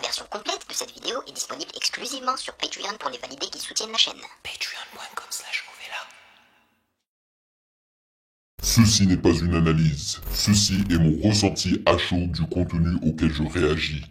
version complète de cette vidéo est disponible exclusivement sur Patreon pour les validés qui soutiennent la chaîne. Patreon.com/Ovela. Ceci n'est pas une analyse, ceci est mon ressenti à chaud du contenu auquel je réagis.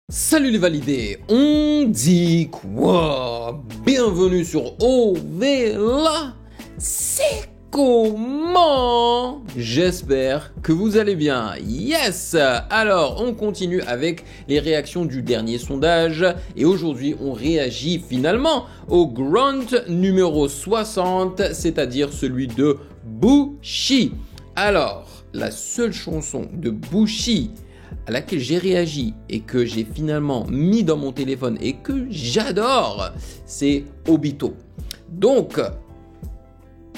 Salut les validés, on dit quoi? Bienvenue sur Ovela. C'est comment? J'espère que vous allez bien. Yes! Alors, on continue avec les réactions du dernier sondage. Et aujourd'hui, on réagit finalement au grunt numéro 60, c'est-à-dire celui de Bushi. Alors, la seule chanson de Bushi à laquelle j'ai réagi et que j'ai finalement mis dans mon téléphone et que j'adore, c'est Obito. Donc,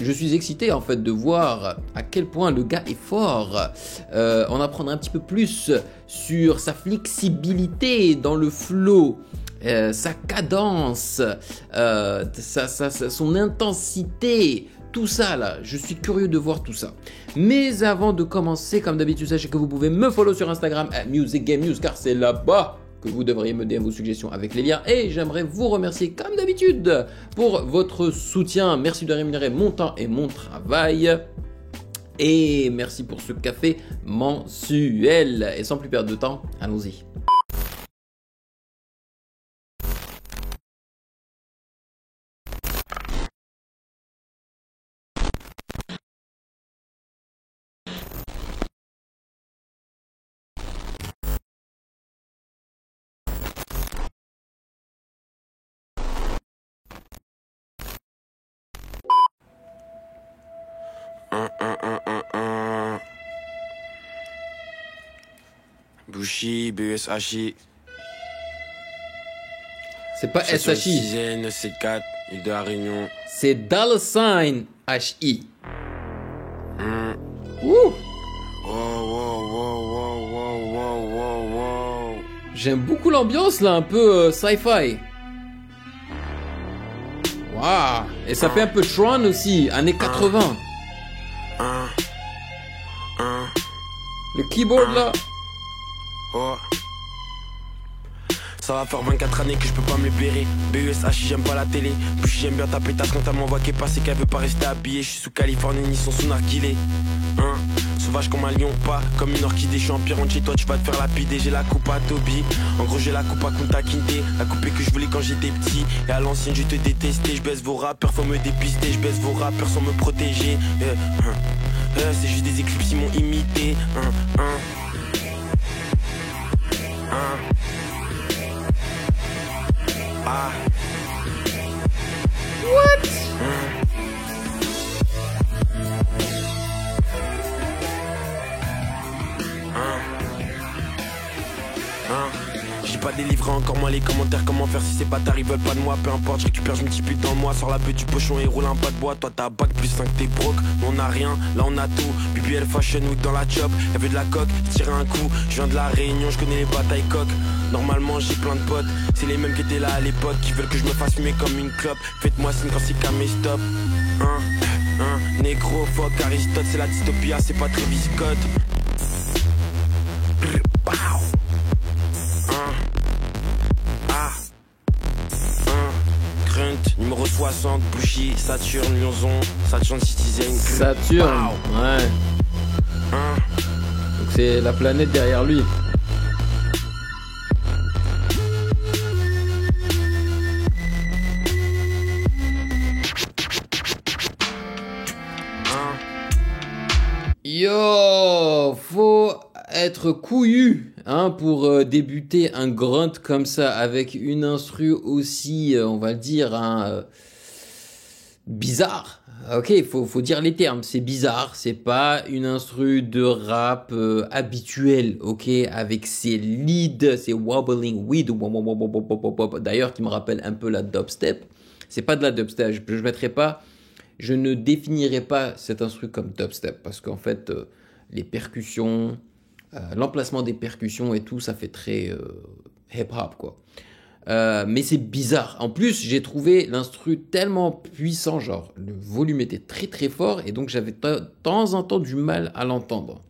je suis excité en fait de voir à quel point le gars est fort, en apprendre un petit peu plus sur sa flexibilité dans le flow, sa cadence, son intensité. Tout ça là, je suis curieux de voir tout ça. Mais avant de commencer, comme d'habitude, sachez que vous pouvez me follow sur Instagram @musicgamenews car c'est là-bas que vous devriez me DM vos suggestions avec les liens. Et j'aimerais vous remercier comme d'habitude pour votre soutien. Merci de rémunérer mon temps et mon travail. Et merci pour ce café mensuel. Et sans plus perdre de temps, allons-y. Bushi, BUSHI. C'est pas SHI. C4, île de la Réunion. C'est $HI. Ouh. Wow. J'aime beaucoup l'ambiance là, un peu sci-fi. Waouh. Et ça fait un peu Tron aussi, années 80. Le keyboard là. Oh. Ça va faire 24 années que je peux pas me libérer. BUSHI, j'aime pas la télé. Puis j'aime bien taper ta quand elle m'envoie qu'elle passe et qu'elle veut pas rester habillée. Je suis sous Californie, ni son sous narguilé. Sauvage comme un lion, pas comme une orchidée. Je suis en pirate chez toi, tu vas te faire lapider. J'ai la coupe à Toby. En gros, j'ai la coupe à Kunta Kinte. La coupée que je voulais quand j'étais petit. Et à l'ancienne, je te détestais. Je baisse vos rappeurs, faut me dépister. Je baisse vos rappeurs sans me protéger. C'est juste des éclipses, ils m'ont imité. What? J'ai pas délivré encore moins les commentaires. Comment faire si ces bâtards ils veulent pas de moi? Peu importe, je récupère, je multiplie dans moi. Sors la beuh du pochon et roule un pas de bois. Toi t'as bac plus 5, t'es broke. Nous on a rien, là on a tout. BBL Fashion Week dans la chop. Elle veut de la coque, tirer un coup. Je viens de la Réunion, je connais les batailles coques. Normalement j'ai plein de potes. C'est les mêmes qui étaient là à l'époque. Qui veulent que je me fasse fumer comme une clope. Faites-moi signe quand c'est calme et stop. Négro, fuck Aristote. C'est la dystopia, c'est pas Travis Scott. Grunt, numéro 60, Bushi, Saturne, Lyonzon, Saturne Citizen. Saturne, ouais. Donc c'est la planète derrière lui. Yo, faut être couillu pour débuter un grunt comme ça avec une instru aussi, on va le dire, bizarre. Ok, faut dire les termes, c'est bizarre, c'est pas une instru de rap habituelle, ok, avec ses leads, ses wobbling weed, d'ailleurs qui me rappelle un peu la dubstep. C'est pas de la dubstep, je mettrai pas. Je ne définirai pas cet instru comme dubstep parce qu'en fait, les percussions, l'emplacement des percussions et tout, ça fait très hip-hop, quoi. Mais c'est bizarre. En plus, j'ai trouvé l'instru tellement puissant, genre le volume était très très fort et donc j'avais de temps en temps du mal à l'entendre.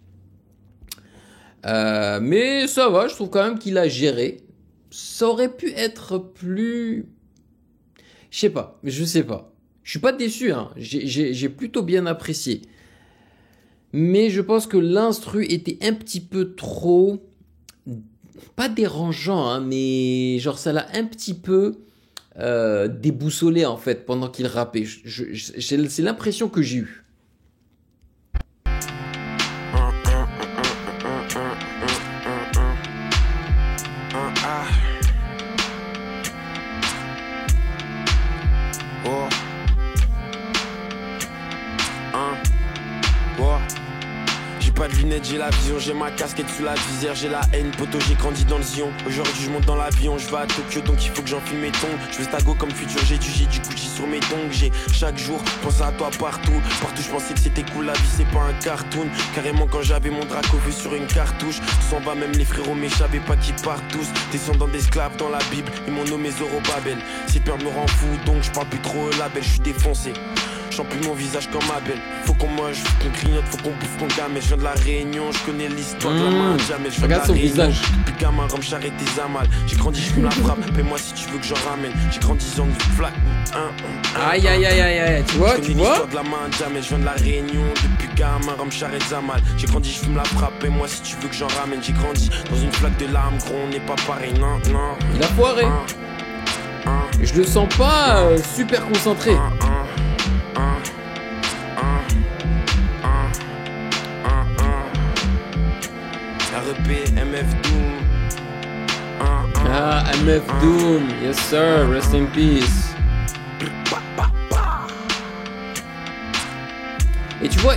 Mais ça va, je trouve quand même qu'il a géré. Ça aurait pu être plus... Je sais pas. Je suis pas déçu, hein. J'ai plutôt bien apprécié. Mais je pense que l'instru était un petit peu trop... Pas dérangeant, hein, mais genre ça l'a un petit peu déboussolé en fait pendant qu'il rappait. C'est l'impression que j'ai eue. Pas de lunettes, j'ai la vision, j'ai ma casquette sous la visière, j'ai la haine, poteau, j'ai grandi dans le Zion. Aujourd'hui je monte dans l'avion, je vais à Tokyo donc il faut que j'enfile mes tongs. Je veux stago comme futur, j'ai du Gucci sur mes tongs. J'ai chaque jour pensé à toi partout je pensais que c'était cool, la vie c'est pas un cartoon. Carrément quand j'avais mon draco vu sur une cartouche, tout s'en va même les frérots mais je savais pas qu'ils partent tous. Descendants d'esclaves dans la Bible, ils m'ont nommé Zorobabel. Cette peur me rend fou donc je parle plus trop label, je suis défoncé. J'en plus mon visage comme Abel. Faut qu'on mange, faut qu'on grignote, faut qu'on bouffe qu'on gamme. Je viens de la Réunion, je connais l'histoire de la main jamais. Je regarde son visage. Depuis gamin, Rome, j'arrête tes amal. J'ai grandi, je fume la frappe. Paie-moi si tu veux que j'en ramène. J'ai grandi en une flaque. Aïe aïe aïe aïe aïe. Tu vois, tu vois. De la main jamais. Je viens de la Réunion, depuis gamin, Rome, j'arrête tes amal. J'ai grandi, je fume la frappe. Paie-moi si tu veux que j'en ramène. J'ai grandi dans une flaque de larmes, gros, on n'est pas pareil. Non, non. Il a foiré. Je le sens pas super concentré. REP, MF Doom. Ah, MF Doom, yes sir, rest in peace. Et tu vois,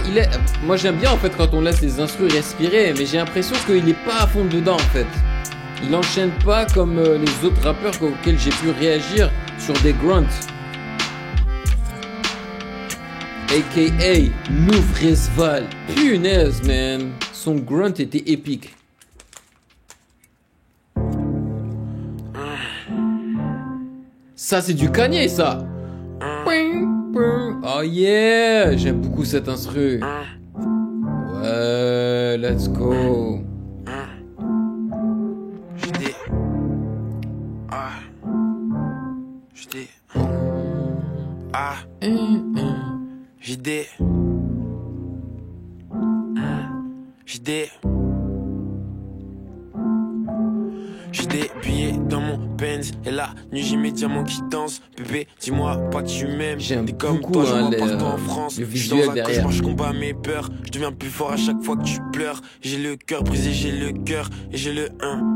moi j'aime bien en fait quand on laisse les instrus respirer, mais j'ai l'impression qu'il est pas à fond dedans en fait. Il enchaîne pas comme les autres rappeurs auxquels j'ai pu réagir sur des grunts. A.K.A. Louvresval. Punaise, man. Son grunt était épique. Ça, c'est du Kanye, ça. Oh yeah. J'aime beaucoup cet instru. Ouais, let's go. J'ai des billets dans mon Benz et la nuit j'ai mes diamants qui dansent. Bébé, dis-moi pas que tu m'aimes. J'aime t'es comme beaucoup toi, je hein, vois partout en France. le Je suis visuel dans un derrière. cauchemar, je combats mes peurs. Je deviens plus fort à chaque fois que tu pleures. J'ai le cœur brisé, j'ai le cœur et j'ai le 1.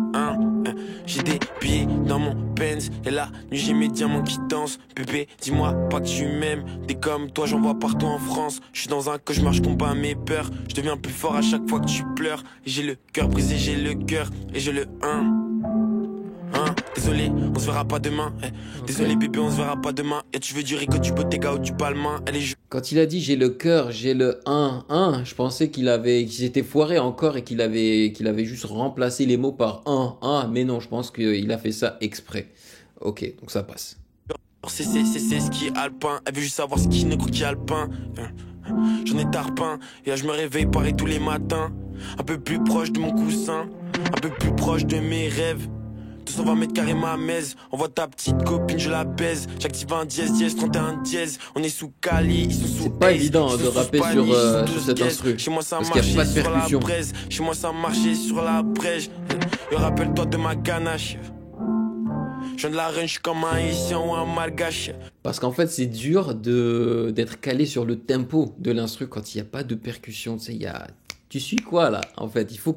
J'ai des billets dans mon Benz et la nuit j'ai mes diamants qui dansent. Bébé, dis-moi pas que tu m'aimes. T'es comme toi, j'en vois partout en France. Je suis dans un cauchemar, je combats mes peurs. Je deviens plus fort à chaque fois que tu pleures. Et j'ai le cœur brisé, j'ai le cœur et j'ai le 1. Désolé, on se verra pas demain. Désolé bébé, on se verra pas demain. Et tu veux du Rico, du Bottega ou du Balmain. Quand il a dit j'ai le cœur, j'ai le 1, je pensais qu'ils étaient foirés encore et qu'il avait juste remplacé les mots par 1, mais non, je pense qu'il a fait ça exprès. Ok, donc ça passe. C'est ce qui est alpin. Elle veut juste savoir ce qui ne croit qui est alpin. J'en ai tarpin. Et là je me réveille pareil tous les matins. Un peu plus proche de mon coussin. Un peu plus proche de mes rêves. 220 mètres carrés ma mèze. Envoie ta petite copine, je la baise. J'active un dièse, 31 dièse. On est sous Cali, ils sont sous. C'est pas évident de rapper sur cet instru. Chez moi ça parce qu'il n'y a pas de percussion. Chez moi ça marchait sur la brèche. Et rappelle-toi de ma ganache. Je viens de la run, je suis comme un haïtien ou un malgache. Parce qu'en fait, c'est dur d'être calé sur le tempo de l'instru quand il n'y a pas de percussion. Tu sais, tu suis quoi là? En fait, il faut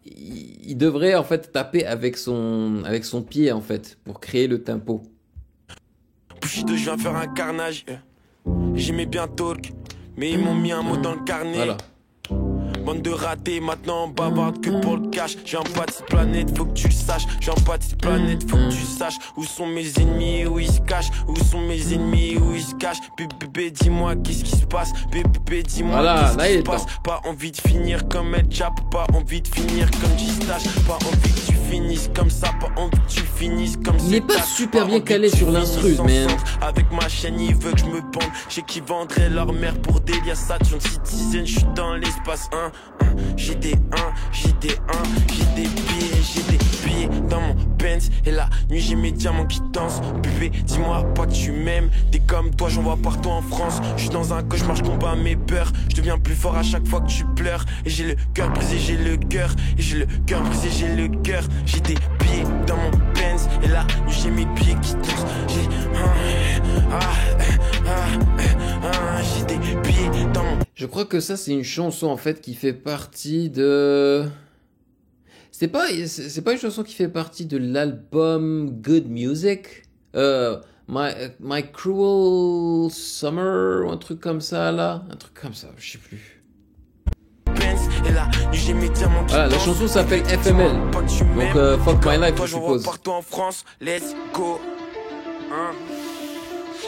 il devrait en fait taper avec son pied en fait pour créer le tempo. Bushido, je viens faire un carnage. J'aimais bien talk, mais ils m'ont mis un mot dans le carnet. Voilà. Bande de ratés, maintenant on bavarde que pour le cash. J'ai un pas de cette planète, faut que tu le saches. J'ai un pas de cette planète, faut que tu saches. Où sont mes ennemis, où ils se cachent. Où sont mes ennemis, où ils se cachent. Bébé, dis-moi qu'est-ce qui se passe. Bébé, dis-moi voilà, qu'est-ce qui se passe. Pas envie de finir comme El Chap, pas envie de finir comme G-Stash. Pas envie que tu finisses comme ça, pas envie que tu finisses comme ça. Il n'est pas super bien calé sur l'instru, man. Avec ma chaîne, il veut que je me bande. J'ai qui vendrait leur mère pour Delia Saturn Citizen. Je suis dans l'espace 1. J'ai des 1, j'ai des 1, j'ai des billets dans mon Benz. Et la nuit j'ai mes diamants qui dansent. Bébé, dis-moi pas que tu m'aimes. T'es comme toi, j'en vois partout en France. Je suis dans un cauchemar, je combats mes peurs. Je deviens plus fort à chaque fois que tu pleures. Et j'ai le cœur brisé, j'ai le cœur. Et j'ai le cœur brisé, j'ai le cœur. J'ai des billets dans mon Benz. Et la nuit j'ai mes pieds qui dansent. J'ai j'ai des billets dans mon... Je crois que ça c'est une chanson en fait qui fait partie de... C'est pas une chanson qui fait partie de l'album Good Music, My Cruel Summer ou un truc comme ça là, un truc comme ça, je sais plus. Voilà, la chanson s'appelle FML, donc Fuck My Life je suppose.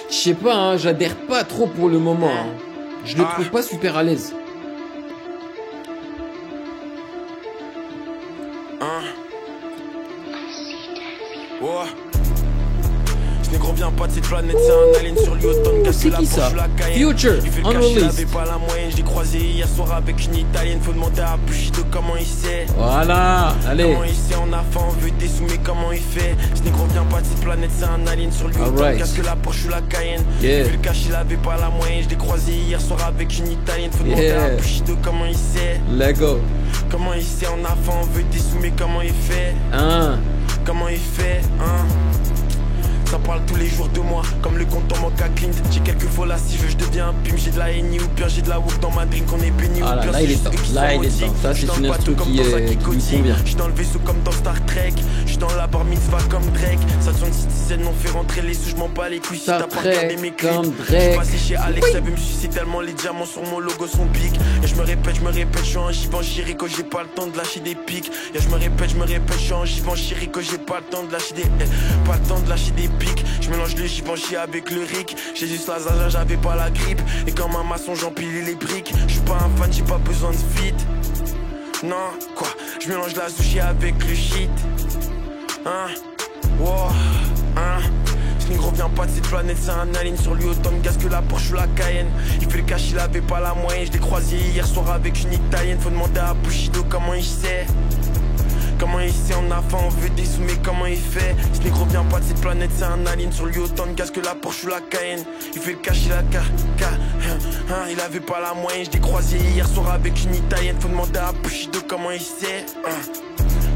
Je sais pas, hein, j'adhère pas trop pour le moment, hein. Je le trouve pas super à l'aise. Ce négro vient pas de cette planète, c'est un alien sur lui autant de gaz que la qui ça? Future, Unreleased. Pas la moyenne, je l'ai croisé hier soir avec une italienne. Faut demander à Bushido comment il sait. Voilà, allez. Comment il sait, on a faim, on veut des sous, mais comment il fait? Ce négro vient pas de cette planète, c'est un alien sur lui autant de gaz que la Porsche ou la Cayenne. Yeah. Vu le cash, il avait pas la moyenne, je l'ai croisé hier soir avec une italienne. Faut demander à Bushido comment il sait. Lego. Comment il sait, on a faim, on veut des sous, mais comment il fait? Comment il fait, Ça parle tous les jours de moi, comme le compte en manque à Clint. J'ai quelques fois là, si je deviens un pime. J'ai de la haine ou bien j'ai de la woke dans ma drink. On est béni ou bien là il est temps, là il est temps. Ça c'est une instru qui lui convient. J'suis dans le vaisseau comme dans Star Trek. J'suis dans la bar mitzvah comme Drake. Saturn Citizen, on fait rentrer les sous. J'm'en bats les couilles si t'as pas regardé mes clips. J'suis passé chez Alex, elle veut me sucer tellement les diamants sur mon logo sont piques. Et j'me répète, j'suis en Givenchy Rico, j'ai pas le temps de lâcher des pics. Et j'me répète, j'suis en Givenchy Rico, j'ai pas le temps de lâcher des pas le temps de lâcher des pics. J'mélange le Givenchy avec le Rick. J'ai juste la zaza, j'avais pas la grippe. Et comme un maçon, j'empilais les briques. J'suis pas un fan, j'ai pas besoin de fit. Non, quoi, j'mélange la sushi avec le shit. Ce négro vient pas de cette planète, c'est un alien sur lui autant de gaz que la Porsche ou la Cayenne. Il fait le cash, il avait pas la moyenne. Je l'ai croisé hier soir avec une italienne. Faut demander à Bushido comment il sait. Comment il sait, on a faim, on veut des sous, mais comment il fait? Ce négro vient pas de cette planète, c'est un alien sur lui autant de gaz que la Porsche ou la Cayenne. Il fait le cash, il a il avait pas la moyenne. Je l'ai croisé hier soir avec une italienne. Faut demander à Bushido comment il sait.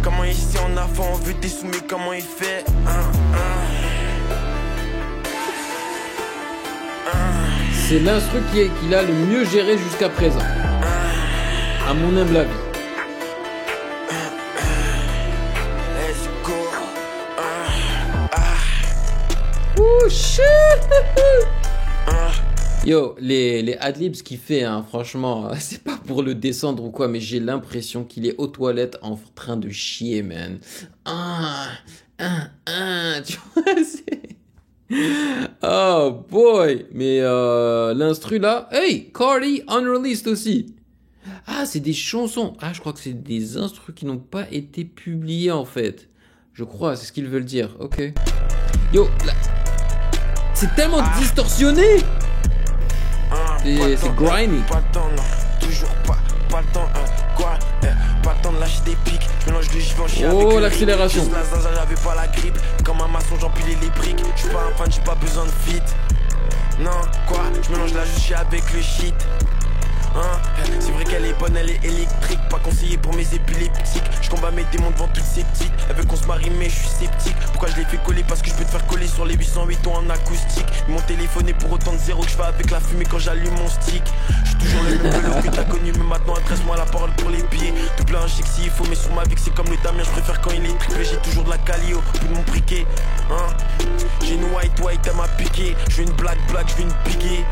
Comment il sait, on a faim, on veut des sous, mais comment il fait? C'est l'instru qu'il a le mieux géré jusqu'à présent, à mon humble avis. Oh shit! Yo, les adlibs qu'il fait, hein, franchement, c'est pas pour le descendre ou quoi, mais j'ai l'impression qu'il est aux toilettes en train de chier, man. Tu vois, c'est... Oh boy! Mais l'instru là... Hey! Cardi, Unreleased aussi! Ah, c'est des chansons. Ah, je crois que c'est des instrus qui n'ont pas été publiés en fait. Je crois, c'est ce qu'ils veulent dire. Ok. Yo, là... C'est tellement distorsionné. C'est grimy. Pas le temps, non, toujours pas le temps, quoi, pas le temps de lâcher des pics. J'mélange le Givenchy avec oh, l'accélération. La zaza, j'avais pas la grippe. Comme un maçon, j'empilais les briques. J'suis pas un fan, j'ai pas besoin de fit. Non, quoi, j'mélange la juche avec le shit. C'est vrai qu'elle est bonne, elle est électrique. Pas conseillée pour mes épileptiques. Je combats mes démons devant toutes ces petites. Elle veut qu'on se marie mais je suis sceptique. Pourquoi je l'ai fait coller? Parce que je peux te faire coller sur les 808 tons en acoustique. Mon téléphone est pour autant de zéro que je fais avec la fumée quand j'allume mon stick. Je suis toujours le même velours que t'as connu, mais maintenant adresse-moi la parole pour les pieds. Tout plein un chic s'il faut, mais sur ma vie c'est comme le Damien. Je préfère quand il est triplé, j'ai toujours de la Cali au bout de mon briquet. J'ai une white, elle m'a piqué. Je veux une black, je veux une piquée.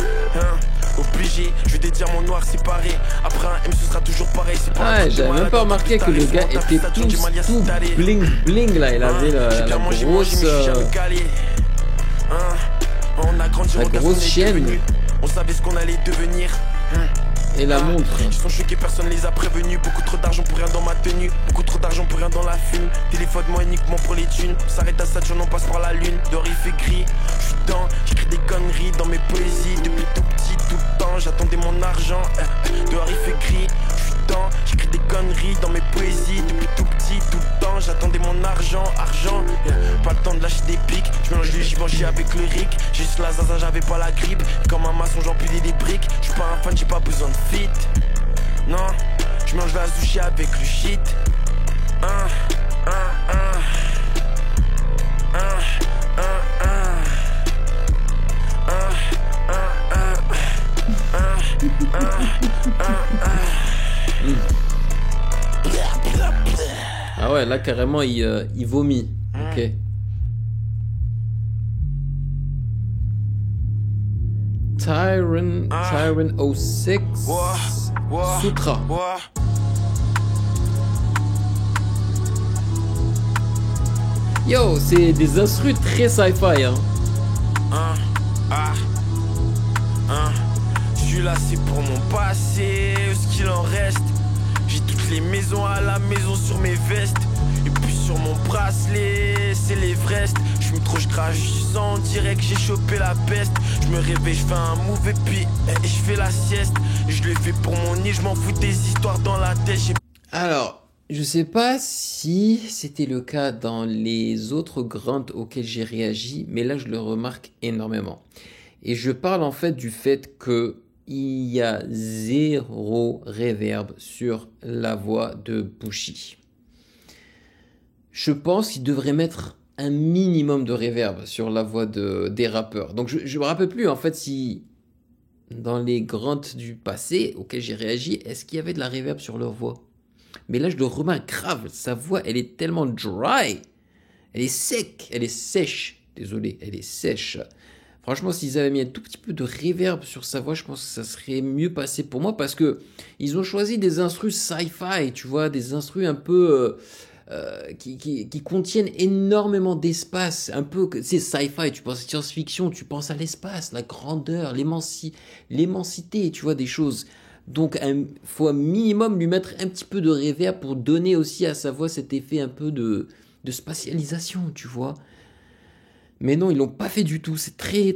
Obligé, je veux des diamants noirs séparés. Après un M, ce sera sera toujours pareil. Ouais, j'avais même pas remarqué que le gars était tout bling bling là. Il avait la grosse chaîne. On savait ce qu'on allait devenir. Et la montre. Ils sont choqués, personne les a prévenus. Beaucoup trop d'argent pour rien dans ma tenue. Beaucoup trop d'argent pour rien dans la fume. Téléphone-moi uniquement pour les thunes. On s'arrête à Saturne, on passe par la lune. Dehors il fait gris, je suis dedans. J'écris des conneries dans mes poésies. Depuis tout petit, tout le temps, j'attendais mon argent. Dehors il fait gris, je suis dedans. J'écris des conneries dans mes poésies. Depuis tout petit, tout le temps, j'attendais mon argent. Pas le temps de lâcher des pics. Je mélange le Givenchy avec le Rick. J'ai juste la zaza, j'avais pas la grippe. Comme un maçon, j'empilais des briques. Je suis pas un fan, j'ai pas besoin de fit. Non, je mange la sushi avec le shit. Ah ouais, là carrément il vomit. Ok. Tyron 06 Sutra. Yo, c'est des instrus très sci-fi hein. Je suis là, c'est pour mon passé, ce qu'il en reste. J'ai toutes les maisons à la maison sur mes vestes. Et puis sur mon bracelet, c'est l'Everest. Je fume trop, je crache, je sens direct que j'ai chopé la peste. Je me réveille, je fais un move et puis je fais la sieste. Je le fais pour mon nid, je m'en fous des histoires dans la tête. Alors, je sais pas si c'était le cas dans les autres grunts auxquels j'ai réagi, mais là je le remarque énormément. Et je parle en fait du fait que il y a zéro reverb sur la voix de Pushy. Je pense qu'il devrait mettre un minimum de reverb sur la voix des rappeurs. Donc je me rappelle plus en fait si dans les grunts du passé auxquels j'ai réagi, est-ce qu'il y avait de la reverb sur leur voix? Mais là je le remarque grave, sa voix elle est tellement dry, elle est sec, elle est sèche, désolé, elle est sèche. Franchement, s'ils avaient mis un tout petit peu de reverb sur sa voix, je pense que ça serait mieux passé pour moi parce que ils ont choisi des instrus sci-fi, tu vois, des instrus un peu qui contiennent énormément d'espace, un peu, c'est sci-fi, tu penses à science-fiction, tu penses à l'espace, la grandeur, l'immensité, tu vois, des choses. Donc, il faut un minimum lui mettre un petit peu de reverb pour donner aussi à sa voix cet effet un peu de spatialisation, tu vois. Mais non, ils l'ont pas fait du tout. C'est très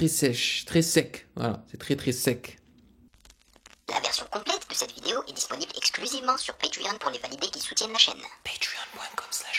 sèche, très sec. Voilà, c'est très sec. La version complète de cette vidéo est disponible exclusivement sur Patreon pour les validés qui soutiennent la chaîne. Patreon.com/.